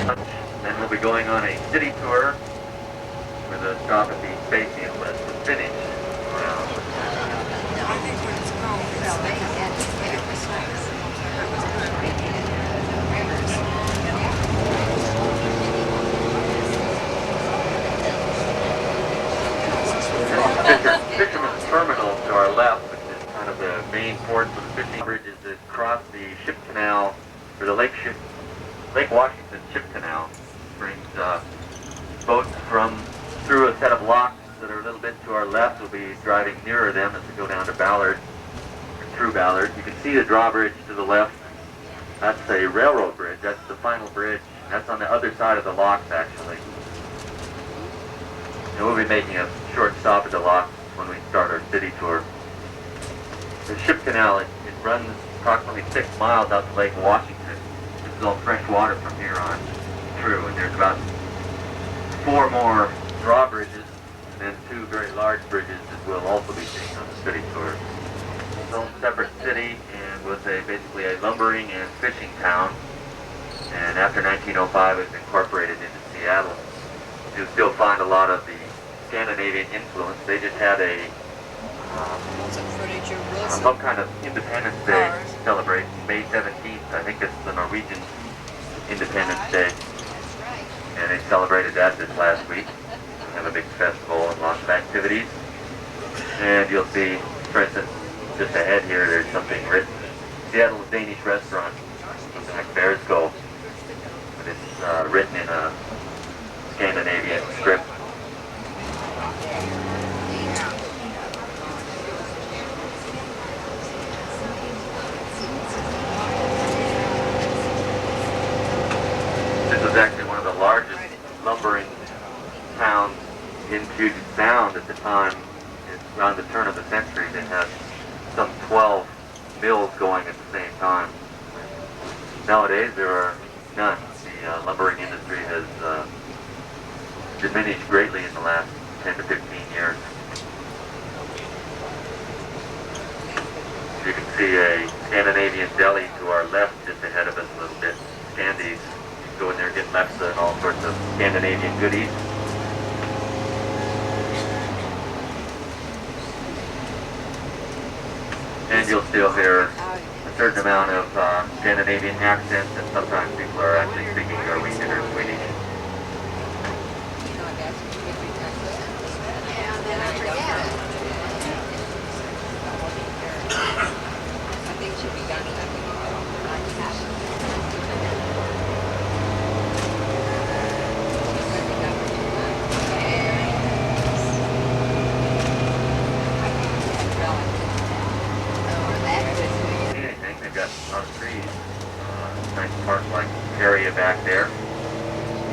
Then we'll be going on a city tour with a stop at the Space Inlet to finish. Fisherman's Terminal to our left, which is kind of the main port for the fishing bridges that cross the ship canal, or the Lake Washington Ship Canal. Brings boats through a set of locks that are a little bit to our left. We'll be driving nearer them as we go down to Ballard, or through Ballard. You can see the drawbridge to the left. That's a railroad bridge. That's the final bridge. That's on the other side of the locks, actually. And we'll be making a short stop at the locks when we start our city tour. The ship canal, it runs approximately 6 miles out to Lake Washington. This is all fresh water from here on through, and there's about 4 more drawbridges and then 2 very large bridges that we'll also be seeing on the city tour. It's its own separate city and was basically a lumbering and fishing town, and after 1905 it was incorporated into Seattle. You'll still find a lot of the Scandinavian influence. They just had some kind of Independence Day celebration, May 17th. I think it's the Norwegian Independence Day. And they celebrated that this last week. We have a big festival and lots of activities. And you'll see, for instance, just ahead here, there's something written, Seattle's Danish restaurant, something like Bears Go. But it's written in a Scandinavian script. This was actually one of the largest lumbering towns in Puget Sound at the time. Around the turn of the century, they had some 12 mills going at the same time. Nowadays, there are none. The lumbering industry has diminished greatly in the last 10 to 15 years. You can see a Scandinavian deli to our left, just ahead of us a little bit. Scandies. You can go in there and get lepsa and all sorts of Scandinavian goodies. And you'll still hear a certain amount of Scandinavian accents, and sometimes people are actually speaking Norwegian or Swedish. Area back there.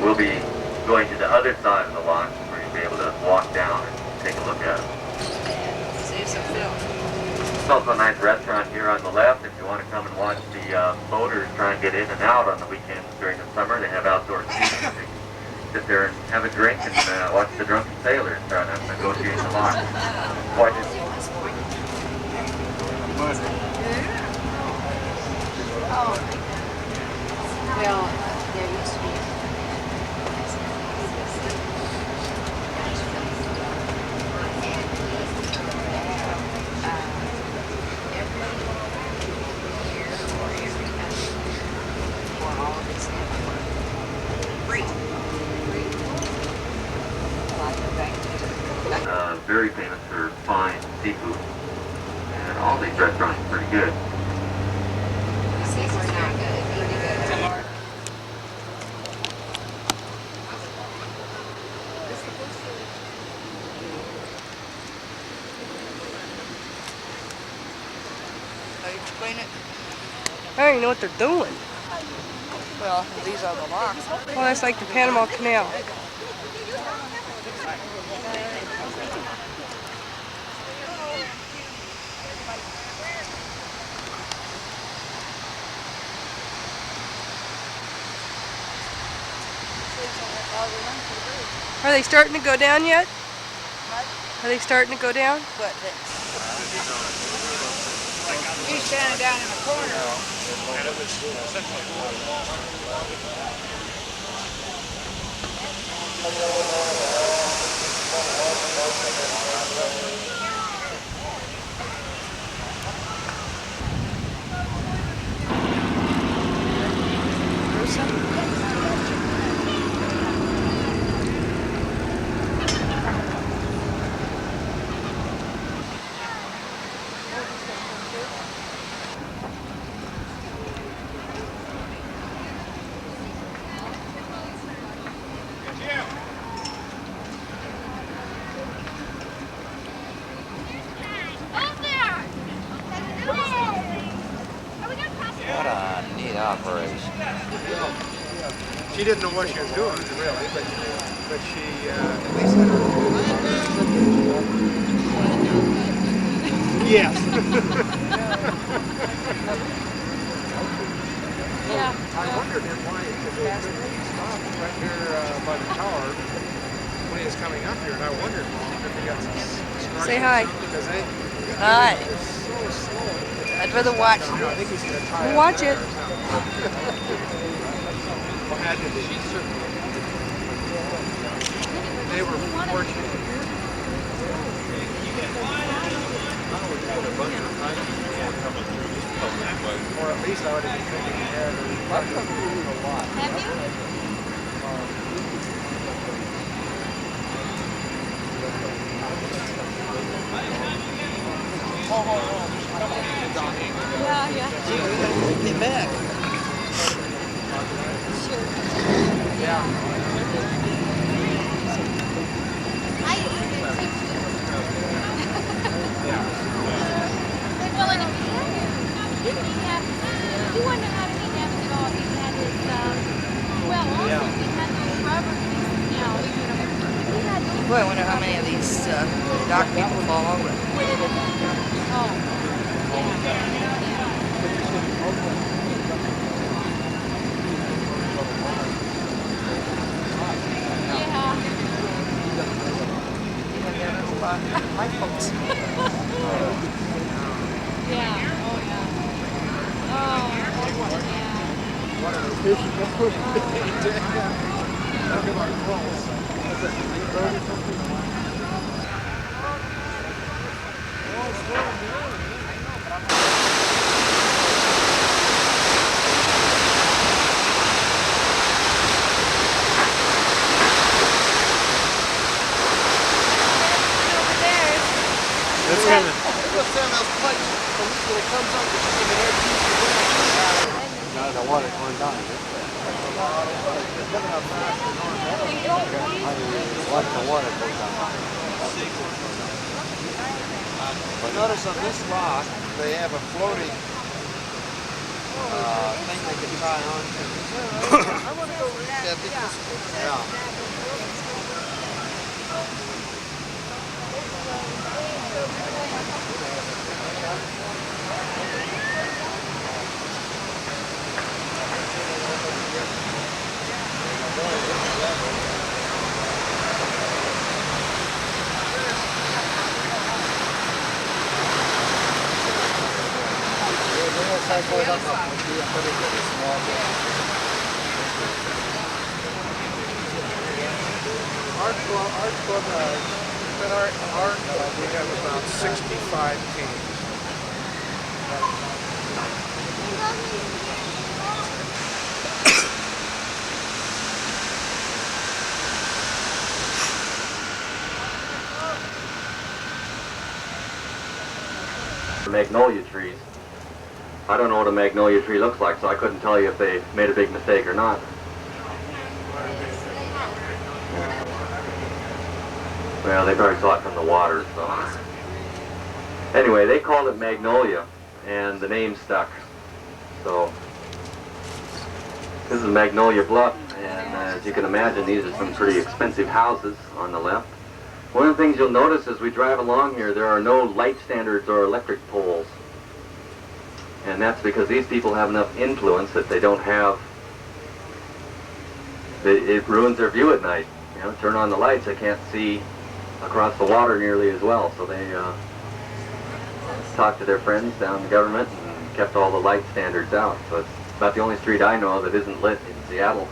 We'll be going to the other side of the launch where you'll be able to walk down and take a look at it. There's also a nice restaurant here on the left if you want to come and watch the boaters try and get in and out on the weekends during the summer. They have outdoor seating. You can sit there and have a drink and watch the drunken sailors try to negotiate the launch. Quite Well, there used to be. Very famous for fine seafood, and all these restaurants are pretty good. Seafood's not good. Really good. Explain it. I don't even know what they're doing. Well, these are the locks. Well, that's like the Panama Canal. Are they starting to go down yet? Are they starting to go down? But he's standing down in the corner. What a neat operation. She didn't know what she was doing, really, but she at least had her. Yes. Yeah. I wondered then why, because they stopped right here by the tower when he was coming up here, and I wondered if he got some structure. Say hi. Because they Hi. they're so slow. I'd rather watch. I think he's going to tie We'll up watch there it. or something. Well, had to be. They were fortunate. Or at least I would have been thinking ahead. I've come through a lot. Have you? Yeah, yeah. Gee, we gotta get back. Well, and if he wouldn't have had any damage at all if he had his, well, also if he had those rubber pieces, you know, he had those. Boy, I wonder how many of these dock people fall over. Oh, yeah. My folks. Yeah, oh, yeah. Oh, yeah. One of those fish talking about clothes. Was it a big boat or something? It's coming. Now the water's going down. Watch the water go down. But notice on this rock, they have a floating thing they can try on to. Yeah. Our club, we have about 65 teams. Magnolia trees. I don't know what a magnolia tree looks like, so I couldn't tell you if they made a big mistake or not. Well, they probably saw it from the water, so. Anyway, they called it magnolia, and the name stuck. So, this is Magnolia Bluff, and as you can imagine, these are some pretty expensive houses on the left. One of the things you'll notice as we drive along here, there are no light standards or electric poles. And that's because these people have enough influence that they don't have, it ruins their view at night. You know, turn on the lights, they can't see across the water nearly as well. So they talked to their friends down in the government and kept all the light standards out. So it's about the only street I know that isn't lit in Seattle.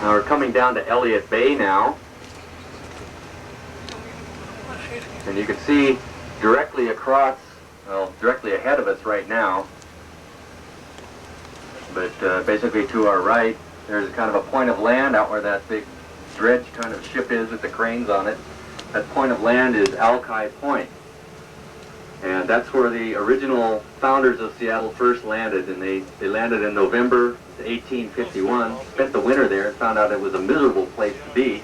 Now we're coming down to Elliott Bay now. And you can see directly across, well, directly ahead of us right now, but basically to our right, there's kind of a point of land out where that big dredge kind of ship is with the cranes on it. That point of land is Alki Point. And that's where the original founders of Seattle first landed, and they landed in November 1851, spent the winter there, and found out it was a miserable place to be,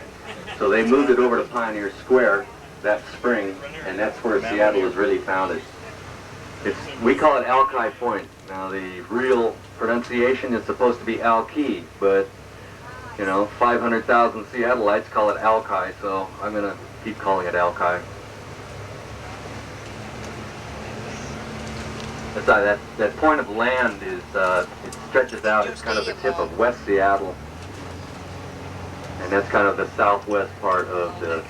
so they moved it over to Pioneer Square that spring, and that's where Seattle was really founded. We call it Alki Point. Now the real pronunciation is supposed to be Alki, but you know, 500,000 Seattleites call it Alki, so I'm going to keep calling it Alki. That point of land is, it stretches out. It's kind of the tip of West Seattle. And that's kind of the southwest part of the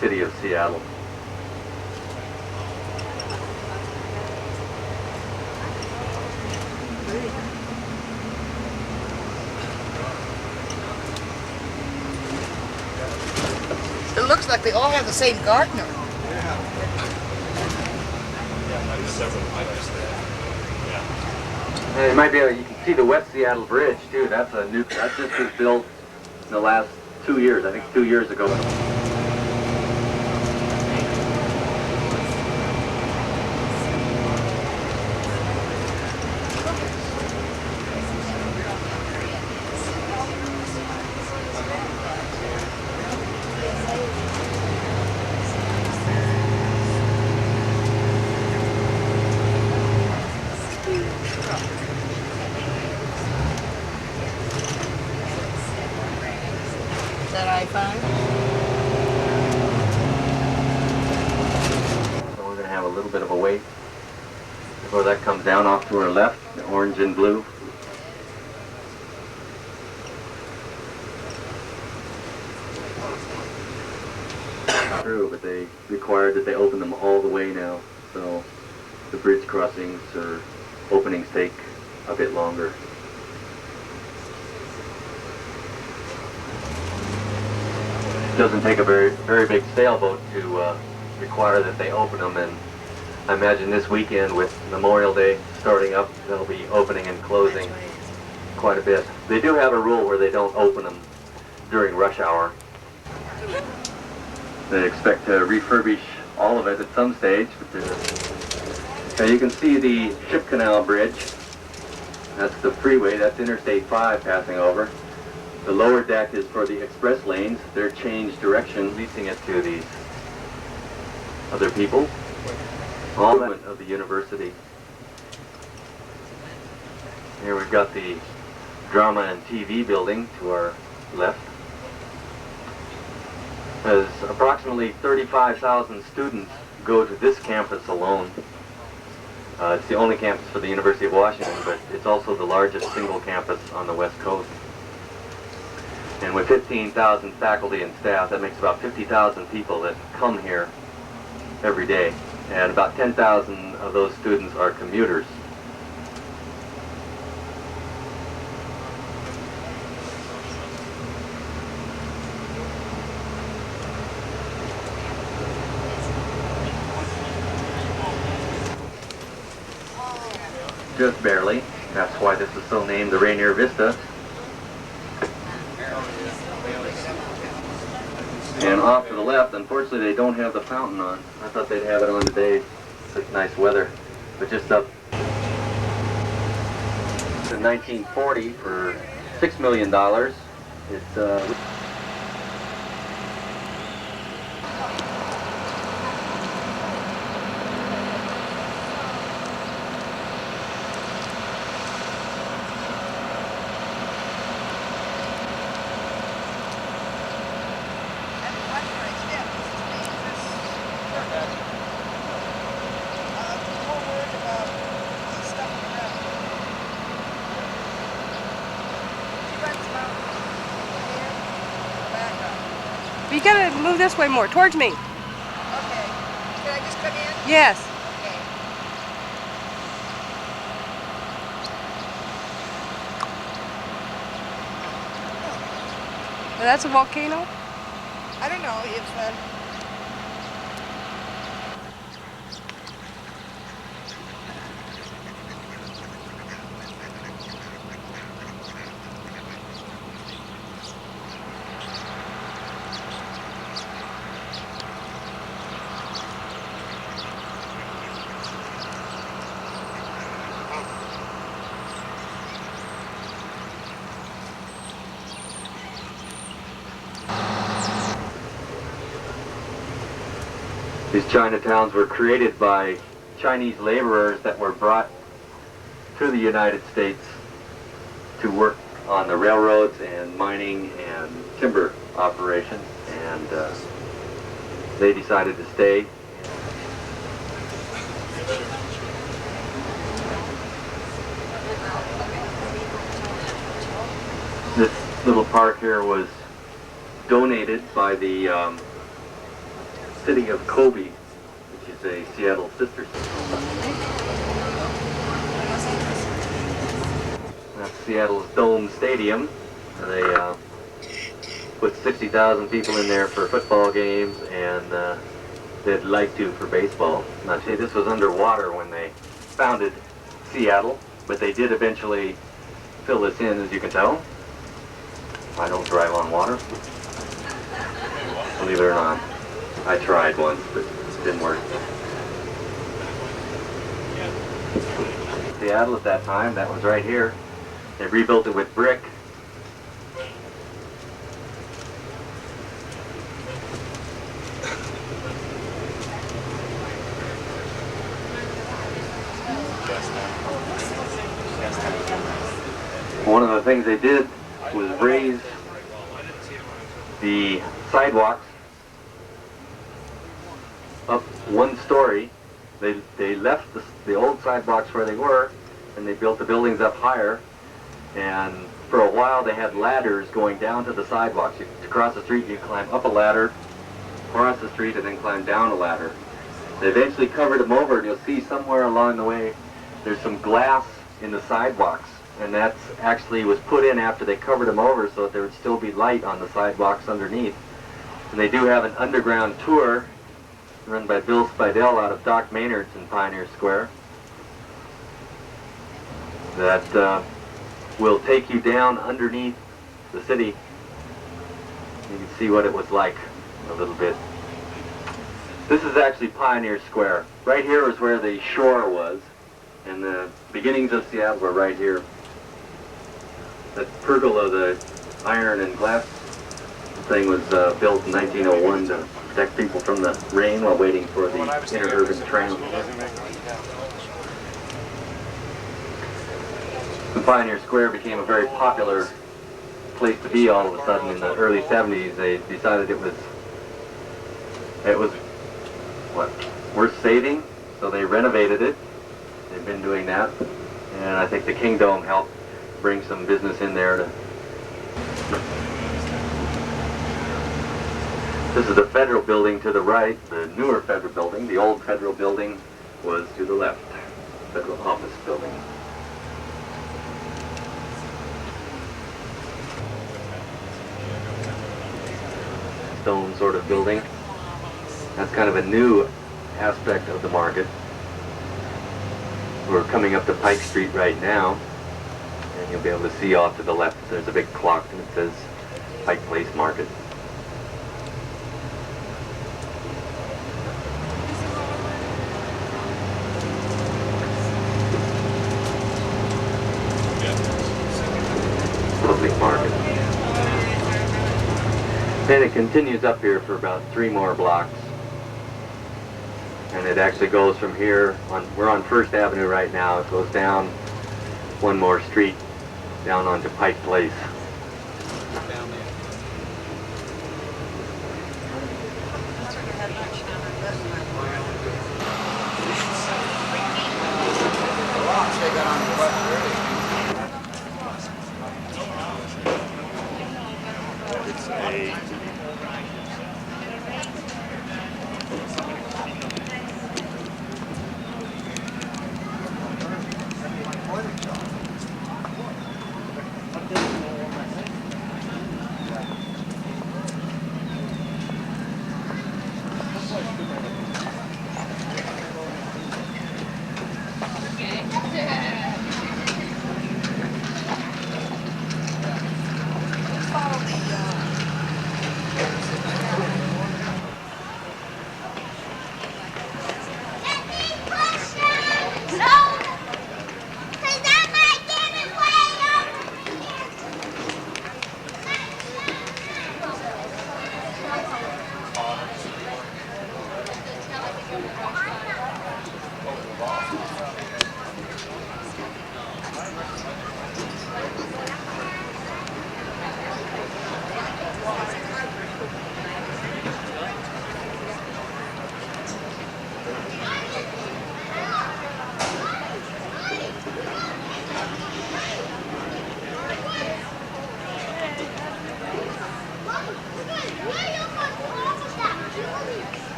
city of Seattle. It looks like they all have the same gardener. And it might be, you can see the West Seattle Bridge too. That just was built in the last 2 years, I think 2 years ago. That I found. So we're going to have a little bit of a wait before that comes down off to our left, the orange and blue. True, but they required that they open them all the way now, so the bridge crossings or openings take a bit longer. It doesn't take a very big sailboat to require that they open them, and I imagine this weekend with Memorial Day starting up, they'll be opening and closing quite a bit. They do have a rule where they don't open them during rush hour. They expect to refurbish all of it at some stage. But you can see the Ship Canal Bridge. That's the freeway, that's Interstate 5 passing over. The lower deck is for the express lanes. They're changed direction, leasing it to these other people. All of the university. Here we've got the Drama and TV building to our left. As approximately 35,000 students go to this campus alone. It's the only campus for the University of Washington, but it's also the largest single campus on the West Coast. And with 15,000 faculty and staff, that makes about 50,000 people that come here every day. And about 10,000 of those students are commuters. Just barely. That's why this is so named the Rainier Vista. And off to the left, unfortunately they don't have the fountain on. I thought they'd have it on today. Such nice weather. But just up in 1940 for $6 million. It's You gotta move this way more, towards me. Okay. Can I just come in? Yes. Okay. that's a volcano? I don't know if These Chinatowns were created by Chinese laborers that were brought to the United States to work on the railroads and mining and timber operations, and they decided to stay. This little park here was donated by the city of Kobe, which is a Seattle sister city. That's Seattle's Dome Stadium. They put 60,000 people in there for football games, and they'd like to for baseball. Now, see, this was underwater when they founded Seattle, but they did eventually fill this in, as you can tell. I don't drive on water, believe it or not. I tried once, but it didn't work. Seattle at that time, that was right here. They rebuilt it with brick. One of the things they did was raise the sidewalks up one story. They left the old sidewalks where they were, and they built the buildings up higher. And for a while they had ladders going down to the sidewalks. To cross the street, you climb up a ladder, cross the street, and then climb down a ladder. They eventually covered them over, and you'll see somewhere along the way there's some glass in the sidewalks, and that's actually was put in after they covered them over so that there would still be light on the sidewalks underneath. And they do have an underground tour run by Bill Spidell out of Doc Maynard's in Pioneer Square that will take you down underneath the city. You can see what it was like a little bit. This is actually Pioneer Square. Right here is where the shore was, and the beginnings of Seattle were right here. That pergola, the iron and glass thing, was built in 1901 to protect people from the rain while waiting for the interurban tram. Pioneer Square became a very popular place to be all of a sudden in the early 70s. They decided it was what, worth saving, so they renovated it. They've been doing that, and I think the Kingdome helped bring some business in there. This is the Federal Building to the right, the newer Federal Building. The old Federal Building was to the left, Federal Office Building. Stone sort of building. That's kind of a new aspect of the market. We're coming up to Pike Street right now, and you'll be able to see off to the left there's a big clock and it says Pike Place Market. Public market. And it continues up here for about 3 more blocks. And it actually goes from here, we're on First Avenue right now, it goes down one more street, down onto Pike Place.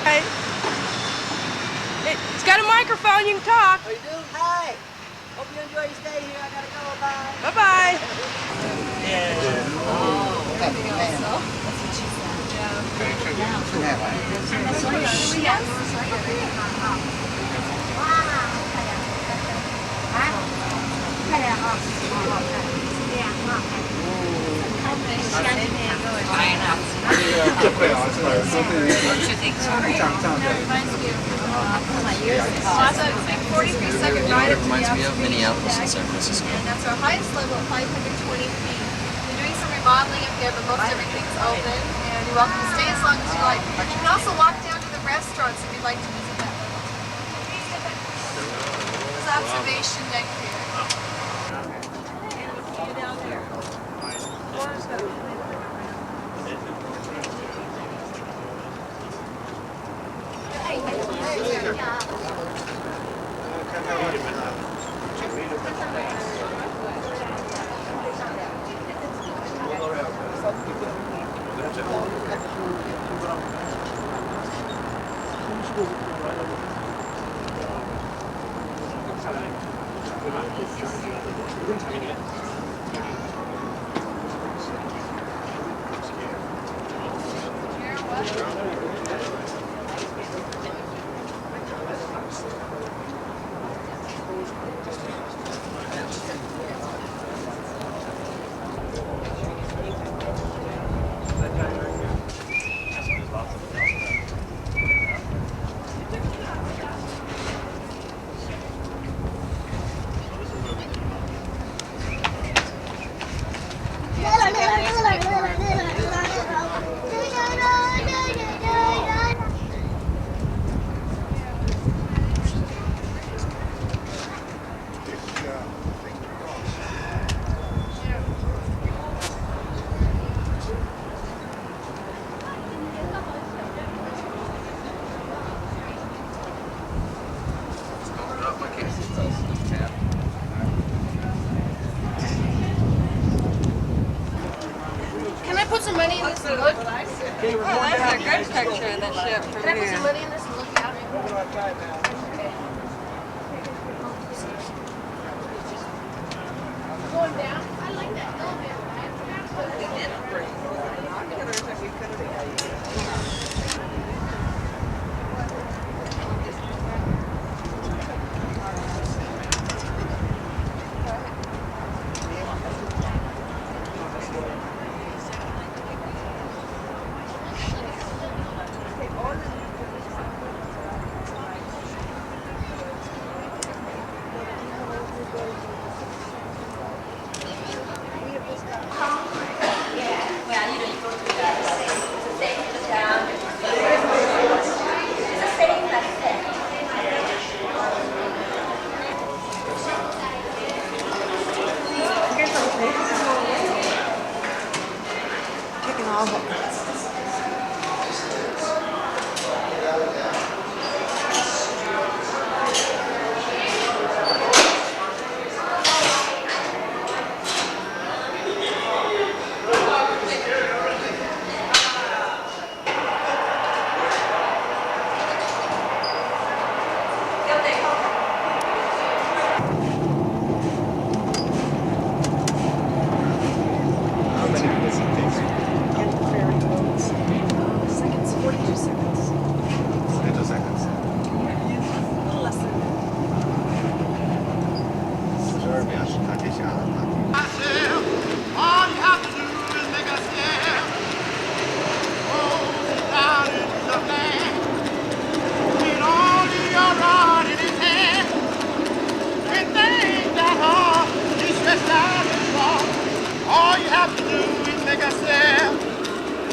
Hey. It's got a microphone, you can talk. Oh, you do? Hi. Hope you enjoy your stay here. I gotta go. Bye. Bye-bye. Also, it's like 43-second ride up to the Reminds me of Minneapolis and San Francisco. and that's our highest level at 520 feet. We're doing some remodeling up there, but most everything's open, and you're welcome to stay as long as you like. You can also walk down to the restaurants if you'd like to visit that. This is observation deck here. See you down there. Can I put some money in this and look? That's a good picture of the ship from Can I put some here. money in this and look out? Going down? I like that elevator.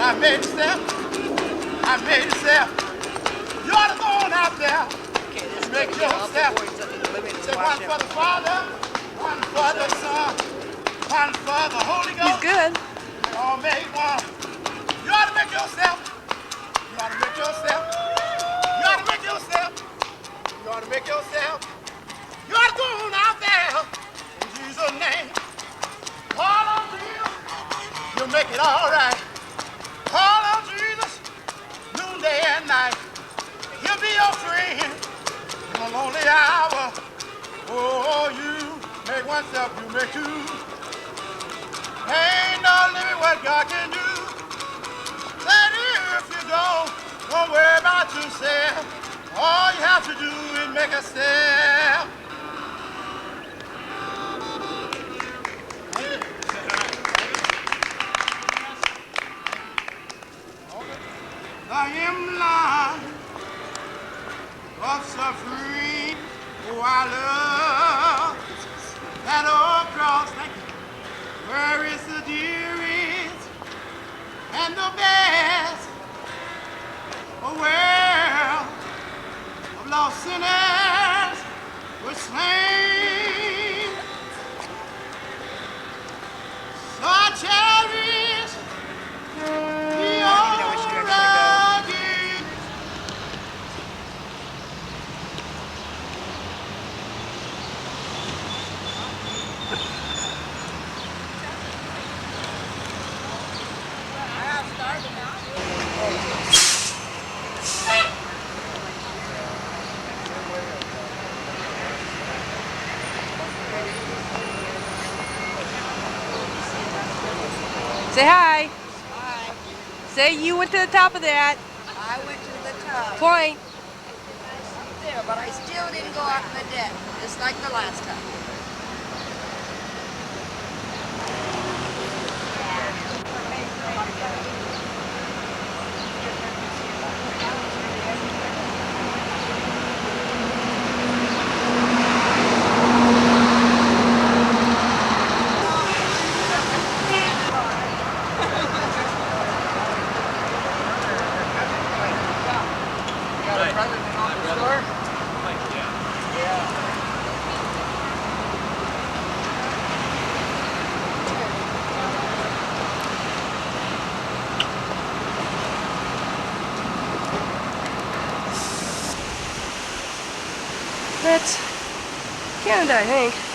I made a step. I made a step. You ought to go on out there. Okay, this is Make gonna your get off step. before he's up in the living room. Say one for the Father, one for the Son, one for the Holy He's Ghost. good. They all make one. You ought to make your step. You ought to make your step. You ought to make your step. You ought to make your step. You ought to go on out there in Jesus' name. Call on Jesus. You'll make it all right. Call on Jesus noonday and night. He'll be your friend in a lonely hour. Oh, you make one step, you make two. Ain't no limit what God can do. That if you don't worry about yourself. All you have to do is make a step. I am blind of suffering. Oh, I love that old cross. Thank you. Where is the dearest and the best? A world of lost sinners were slain. So I cherish the old rugged. Say hi. Hi. Say you went to the top of that. I went to the top. Point. There, but I still didn't go out in the deck, just like the last time. That's Canada, I think.